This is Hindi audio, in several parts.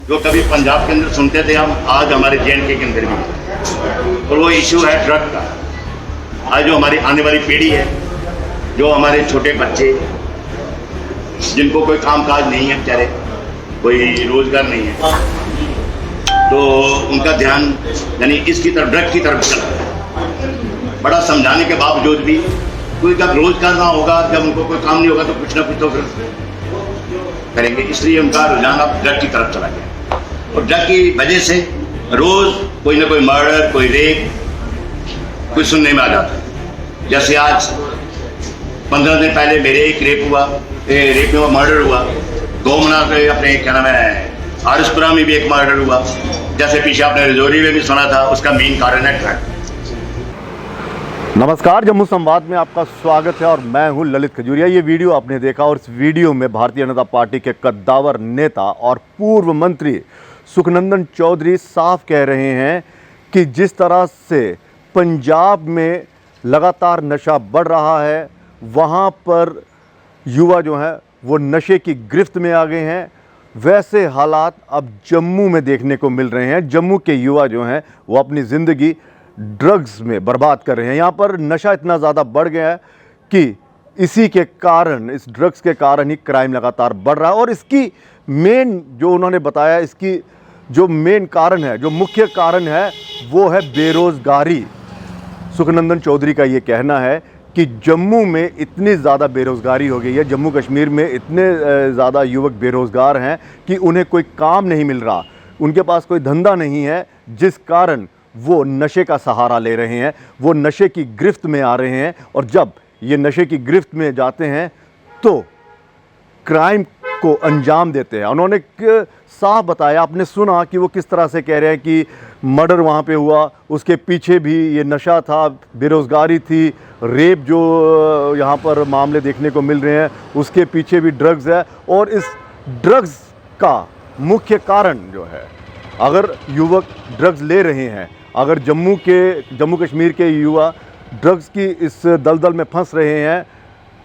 जो कभी पंजाब के अंदर सुनते थे हम, आज हमारे जे&के के अंदर भी, और वो इशू है ड्रग का। आज जो हमारी आने वाली पीढ़ी है, जो हमारे छोटे बच्चे जिनको कोई काम काज नहीं है, बेचारे कोई रोजगार नहीं है, तो उनका ध्यान यानी इसकी तरफ, ड्रग की तरफ चल रहा है। बड़ा समझाने के बावजूद भी कोई जब रोजगार ना होगा, जब उनको कोई काम नहीं होगा तो कुछ ना कुछ तो फिर करेंगे, इसलिए उनका रुझान अब ड्रग की तरफ चला गया। और ड्रग की वजह से रोज कोई ना कोई मर्डर, कोई रेप कुछ सुनने में आ जाता है। जैसे आज 15 दिन पहले मेरे एक रेप हुआ, मर्डर हुआ। गोमना के अपने क्या नाम है, आरसपुरा में भी एक मर्डर हुआ। जैसे पीछे आपने रजौरी में भी सुना था, उसका मेन कारण है ड्रग। नमस्कार, जम्मू संवाद में आपका स्वागत है और मैं हूं ललित खजूरिया। ये वीडियो आपने देखा और इस वीडियो में भारतीय जनता पार्टी के कद्दावर नेता और पूर्व मंत्री सुखनंदन चौधरी साफ कह रहे हैं कि जिस तरह से पंजाब में लगातार नशा बढ़ रहा है, वहां पर युवा जो हैं वो नशे की गिरफ्त में आ गए हैं, वैसे हालात अब जम्मू में देखने को मिल रहे हैं। जम्मू के युवा जो हैं वो अपनी ज़िंदगी ड्रग्स में बर्बाद कर रहे हैं। यहाँ पर नशा इतना ज़्यादा बढ़ गया है कि इसी के कारण, इस ड्रग्स के कारण ही क्राइम लगातार बढ़ रहा है। और इसकी मेन जो उन्होंने बताया, इसकी जो मेन कारण है, जो मुख्य कारण है, वो है बेरोज़गारी। सुखनंदन चौधरी का ये कहना है कि जम्मू में इतनी ज़्यादा बेरोज़गारी हो गई है, जम्मू कश्मीर में इतने ज़्यादा युवक बेरोज़गार हैं कि उन्हें कोई काम नहीं मिल रहा, उनके पास कोई धंधा नहीं है, जिस कारण वो नशे का सहारा ले रहे हैं, वो नशे की गिरफ्त में आ रहे हैं। और जब ये नशे की गिरफ्त में जाते हैं तो क्राइम को अंजाम देते हैं। उन्होंने साफ बताया, आपने सुना कि वो किस तरह से कह रहे हैं कि मर्डर वहाँ पे हुआ, उसके पीछे भी ये नशा था, बेरोज़गारी थी, रेप जो यहाँ पर मामले देखने को मिल रहे हैं उसके पीछे भी ड्रग्स है। और इस ड्रग्स का मुख्य कारण जो है, अगर युवक ड्रग्स ले रहे हैं, अगर जम्मू कश्मीर के युवा ड्रग्स की इस दलदल में फंस रहे हैं,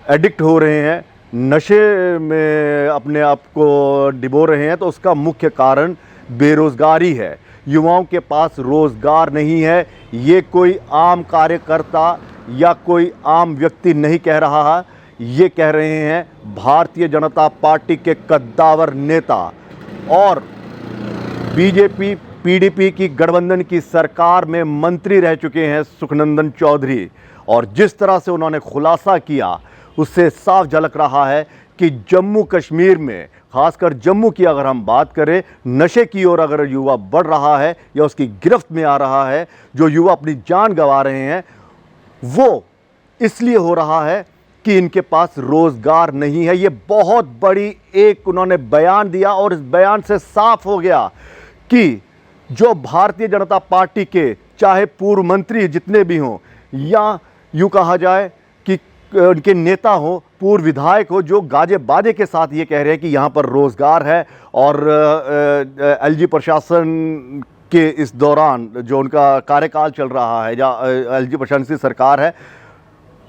एडिक्ट हो रहे हैं, नशे में अपने आप को डिबो रहे हैं, तो उसका मुख्य कारण बेरोज़गारी है। युवाओं के पास रोज़गार नहीं है। ये कोई आम कार्यकर्ता या कोई आम व्यक्ति नहीं कह रहा है, ये कह रहे हैं भारतीय जनता पार्टी के कद्दावर नेता और बीजेपी पीडीपी की गठबंधन की सरकार में मंत्री रह चुके हैं सुखनंदन चौधरी। और जिस तरह से उन्होंने खुलासा किया, उससे साफ झलक रहा है कि जम्मू कश्मीर में, खासकर जम्मू की अगर हम बात करें, नशे की ओर अगर युवा बढ़ रहा है या उसकी गिरफ्त में आ रहा है, जो युवा अपनी जान गंवा रहे हैं, वो इसलिए हो रहा है कि इनके पास रोज़गार नहीं है। ये बहुत बड़ी एक उन्होंने बयान दिया और इस बयान से साफ हो गया कि जो भारतीय जनता पार्टी के चाहे पूर्व मंत्री जितने भी हों, या यूँ कहा जाए कि उनके नेता हो, पूर्व विधायक हो, जो गाजे बाजे के साथ ये कह रहे हैं कि यहाँ पर रोज़गार है और एलजी प्रशासन के इस दौरान जो उनका कार्यकाल चल रहा है, या एलजी प्रशासन की सरकार है,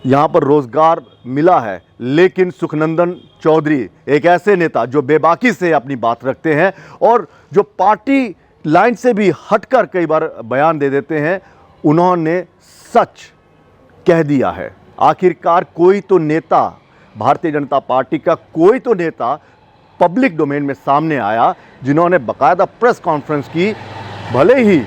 यहाँ पर रोज़गार मिला है। लेकिन सुखनंदन चौधरी एक ऐसे नेता जो बेबाकी से अपनी बात रखते हैं और जो पार्टी लाइन से भी हटकर कई बार बयान दे देते हैं, उन्होंने सच कह दिया है। आखिरकार कोई तो नेता, भारतीय जनता पार्टी का कोई तो नेता पब्लिक डोमेन में सामने आया, जिन्होंने बाकायदा प्रेस कॉन्फ्रेंस की। भले ही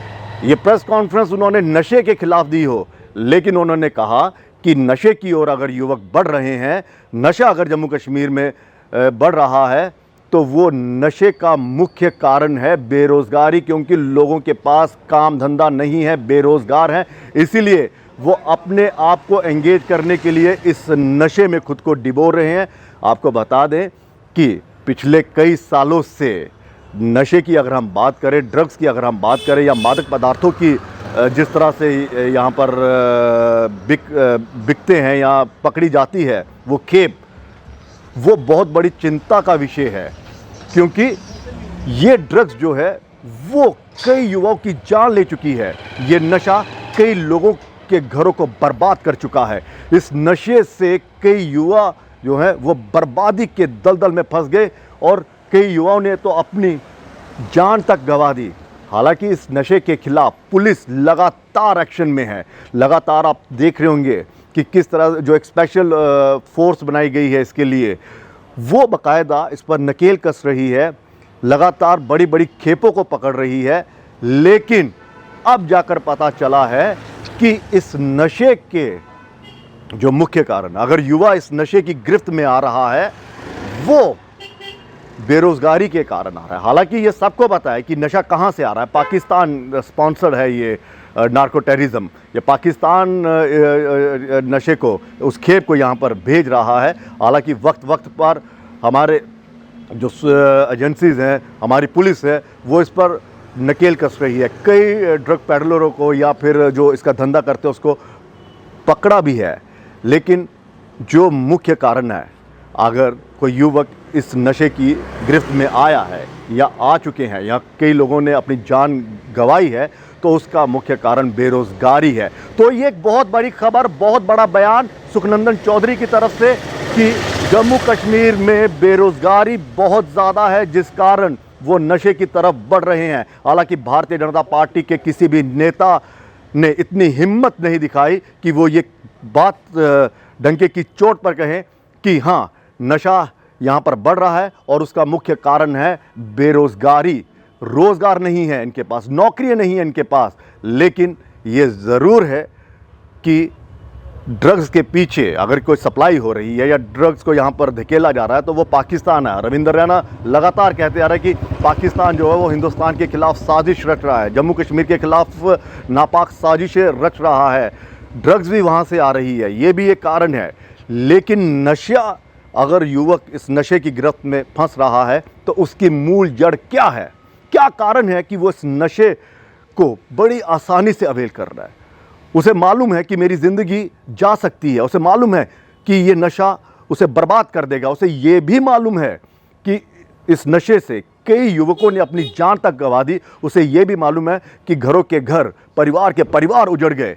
ये प्रेस कॉन्फ्रेंस उन्होंने नशे के खिलाफ दी हो, लेकिन उन्होंने कहा कि नशे की ओर अगर युवक बढ़ रहे हैं, नशा अगर जम्मू कश्मीर में बढ़ रहा है, तो वो नशे का मुख्य कारण है बेरोज़गारी, क्योंकि लोगों के पास काम धंधा नहीं है, बेरोज़गार हैं। इसीलिए वो अपने आप को एंगेज करने के लिए इस नशे में खुद को डिबो रहे हैं। आपको बता दें कि पिछले कई सालों से नशे की अगर हम बात करें, ड्रग्स की अगर हम बात करें, या मादक पदार्थों की जिस तरह से यहाँ पर बिकते हैं या पकड़ी जाती है वो खेप, वो बहुत बड़ी चिंता का विषय है। क्योंकि ये ड्रग्स जो है वो कई युवाओं की जान ले चुकी है। ये नशा कई लोगों के घरों को बर्बाद कर चुका है। इस नशे से कई युवा जो हैं वो बर्बादी के दलदल में फंस गए और कई युवाओं ने तो अपनी जान तक गंवा दी। हालांकि इस नशे के खिलाफ पुलिस लगातार एक्शन में है। लगातार आप देख रहे होंगे कि किस तरह जो एक स्पेशल फोर्स बनाई गई है इसके लिए, वो बाकायदा इस पर नकेल कस रही है, लगातार बड़ी बड़ी खेपों को पकड़ रही है। लेकिन अब जाकर पता चला है कि इस नशे के जो मुख्य कारण, अगर युवा इस नशे की गिरफ्त में आ रहा है, वो बेरोजगारी के कारण आ रहा है। हालांकि ये सबको पता है कि नशा कहाँ से आ रहा है। पाकिस्तान स्पॉन्सर्ड है ये नार्को टेररिज्म। ये पाकिस्तान नशे को, उस खेप को यहाँ पर भेज रहा है। हालांकि वक्त वक्त पर हमारे जो एजेंसीज हैं, हमारी पुलिस है, वो इस पर नकेल कस रही है। कई ड्रग पैडलरों को या फिर जो इसका धंधा करते हैं उसको पकड़ा भी है। लेकिन जो मुख्य कारण है, अगर कोई युवक इस नशे की गिरफ्त में आया है या आ चुके हैं या कई लोगों ने अपनी जान गंवाई है, तो उसका मुख्य कारण बेरोजगारी है। तो ये एक बहुत बड़ी खबर, बहुत बड़ा बयान सुखनंदन चौधरी की तरफ से कि जम्मू कश्मीर में बेरोजगारी बहुत ज़्यादा है, जिस कारण वो नशे की तरफ बढ़ रहे हैं। हालांकि भारतीय जनता पार्टी के किसी भी नेता ने इतनी हिम्मत नहीं दिखाई कि वो ये बात डंके की चोट पर कहें कि हाँ, नशा यहाँ पर बढ़ रहा है और उसका मुख्य कारण है बेरोजगारी। रोजगार नहीं है इनके पास, नौकरियाँ नहीं है इनके पास। लेकिन ये ज़रूर है कि ड्रग्स के पीछे अगर कोई सप्लाई हो रही है या ड्रग्स को यहाँ पर धकेला जा रहा है, तो वो पाकिस्तान है। रविंद्र रैना लगातार कहते आ रहे हैं कि पाकिस्तान जो है वो हिंदुस्तान के खिलाफ साजिश रच रहा है, जम्मू कश्मीर के खिलाफ नापाक साजिशें रच रहा है, ड्रग्स भी वहाँ से आ रही है। ये भी एक कारण है। लेकिन नशा, अगर युवक इस नशे की गिरफ्त में फंस रहा है, तो उसकी मूल जड़ क्या है, क्या कारण है कि वो इस नशे को बड़ी आसानी से अवेल कर रहा है। उसे मालूम है कि मेरी ज़िंदगी जा सकती है, उसे मालूम है कि ये नशा उसे बर्बाद कर देगा। उसे ये भी मालूम है कि इस नशे से कई युवकों ने अपनी जान तक गंवा दी। उसे ये भी मालूम है कि घरों के घर, परिवार के परिवार उजड़ गए।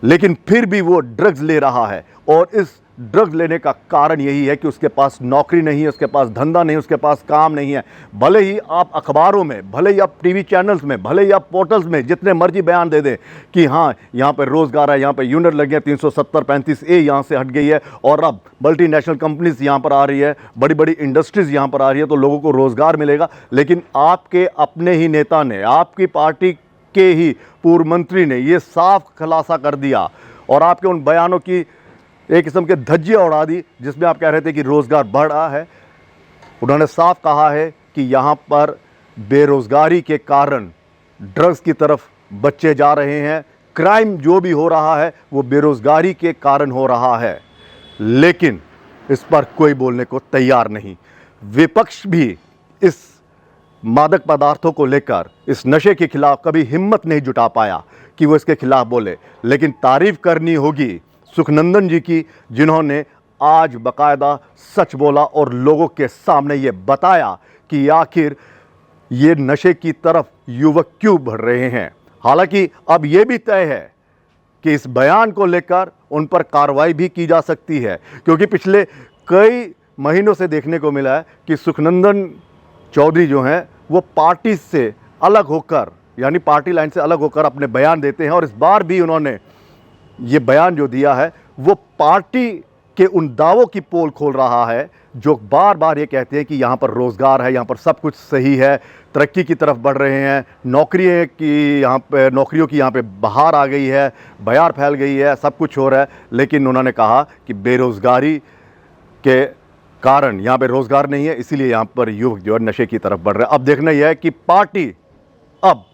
लेकिन फिर भी वो ड्रग्स ले रहा है, और इस ड्रग्स लेने का कारण यही है कि उसके पास नौकरी नहीं है, उसके पास धंधा नहीं, उसके पास काम नहीं है। भले ही आप अखबारों में, भले ही आप टीवी चैनल्स में, भले ही आप पोर्टल्स में जितने मर्जी बयान दे दें कि हाँ यहाँ पर रोज़गार है, यहाँ पर यूनिट लगे हैं, 370-35A यहाँ से हट गई है और अब मल्टीनेशनल कंपनीज यहाँ पर आ रही है, बड़ी बड़ी इंडस्ट्रीज़ यहाँ पर आ रही है, तो लोगों को रोज़गार मिलेगा। लेकिन आपके अपने ही नेता ने, आपकी पार्टी के ही पूर्व मंत्री ने ये साफ खुलासा कर दिया और आपके उन बयानों की एक किस्म के धज्जियाँ उड़ा दी, जिसमें आप कह रहे थे कि रोज़गार बढ़ रहा है। उन्होंने साफ कहा है कि यहाँ पर बेरोज़गारी के कारण ड्रग्स की तरफ बच्चे जा रहे हैं, क्राइम जो भी हो रहा है वो बेरोज़गारी के कारण हो रहा है। लेकिन इस पर कोई बोलने को तैयार नहीं। विपक्ष भी इस मादक पदार्थों को लेकर, इस नशे के खिलाफ कभी हिम्मत नहीं जुटा पाया कि वो इसके खिलाफ बोले। लेकिन तारीफ़ करनी होगी सुखनंदन जी की, जिन्होंने आज बाकायदा सच बोला और लोगों के सामने ये बताया कि आखिर ये नशे की तरफ युवक क्यों बढ़ रहे हैं। हालांकि अब ये भी तय है कि इस बयान को लेकर उन पर कार्रवाई भी की जा सकती है, क्योंकि पिछले कई महीनों से देखने को मिला है कि सुखनंदन चौधरी जो हैं वो पार्टी से अलग होकर, यानी पार्टी लाइन से अलग होकर अपने बयान देते हैं। और इस बार भी उन्होंने ये बयान जो दिया है वो पार्टी के उन दावों की पोल खोल रहा है जो बार बार ये कहते हैं कि यहाँ पर रोज़गार है, यहाँ पर सब कुछ सही है, तरक्की की तरफ बढ़ रहे हैं, नौकरियों की यहाँ पे बहार आ गई है, बयार फैल गई है, सब कुछ हो रहा है। लेकिन उन्होंने कहा कि बेरोज़गारी के कारण यहाँ पे रोज़गार नहीं है, इसीलिए यहाँ पर युवक जो है नशे की तरफ बढ़ रहे हैं। अब देखना यह है कि पार्टी, अब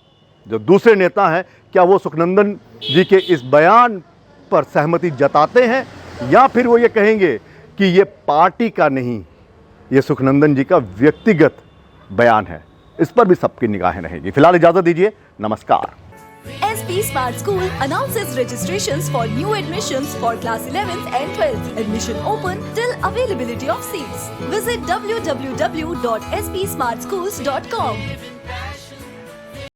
जो दूसरे नेता हैं, क्या वो सुखनंदन जी के इस बयान पर सहमति जताते हैं या फिर वो ये कहेंगे कि ये पार्टी का नहीं, ये सुखनंदन जी का व्यक्तिगत बयान है। इस पर भी सबकी निगाहें रहेंगी। फिलहाल इजाजत दीजिए, नमस्कार। SP Smart School announces registrations for new admissions for class 11th and 12th. Admission open till availability of seats. Visit www.spsmartschools.com.